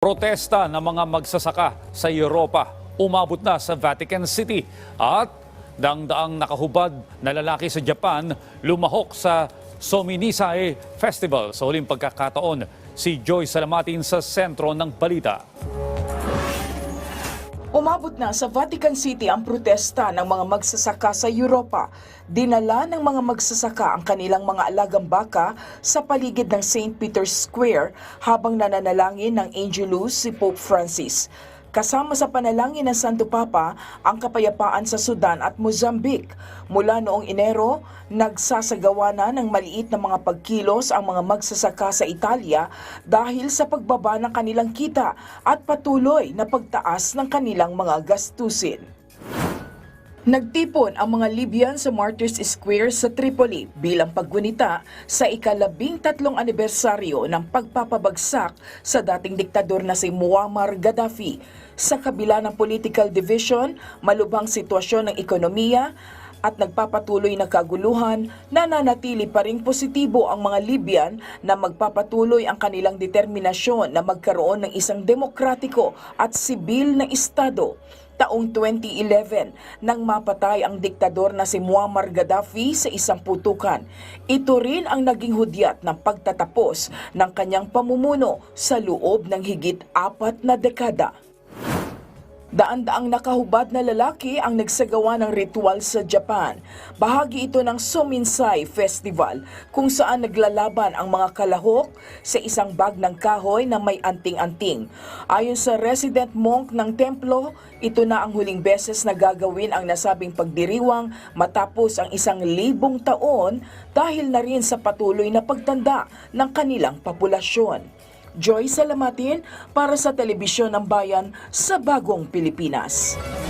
Protesta ng mga magsasaka sa Europa umabot na sa Vatican City at daang-daang nakahubad na lalaki sa Japan lumahok sa Sominisay Festival. Sa huling pagkakataon, si Joy Salamatin sa sentro ng balita. Umabot na sa Vatican City ang protesta ng mga magsasaka sa Europa. Dinala ng mga magsasaka ang kanilang mga alagang baka sa paligid ng St. Peter's Square habang nananalangin ng Angelus si Pope Francis. Kasama sa panalangin ng Santo Papa ang kapayapaan sa Sudan at Mozambique. Mula noong Enero, nagsasagawa na ng maliit na mga pagkilos ang mga magsasaka sa Italia dahil sa pagbaba ng kanilang kita at patuloy na pagtaas ng kanilang mga gastusin. Nagtipon ang mga Libyan sa Martyrs Square sa Tripoli bilang paggunita sa ika-13 anibersaryo ng pagpapabagsak sa dating diktador na si Muammar Gaddafi. Sa kabila ng political division, malubhang sitwasyon ng ekonomiya at nagpapatuloy na kaguluhan, nananatili pa ring positibo ang mga Libyan na magpapatuloy ang kanilang determinasyon na magkaroon ng isang demokratiko at sibil na estado. Taong 2011 nang mapatay ang diktador na si Muammar Gaddafi sa isang putukan. Ito rin ang naging hudyat ng pagtatapos ng kanyang pamumuno sa loob ng higit 4 na dekada. Daan-daang nakahubad na lalaki ang nagsagawa ng ritual sa Japan. Bahagi ito ng Sominsay Festival kung saan naglalaban ang mga kalahok sa isang bag ng kahoy na may anting-anting. Ayon sa resident monk ng templo, ito na ang huling beses na gagawin ang nasabing pagdiriwang matapos ang 1,000 taon dahil na rin sa patuloy na pagtanda ng kanilang populasyon. Joy Salamatin para sa Telebisyon ng Bayan sa Bagong Pilipinas.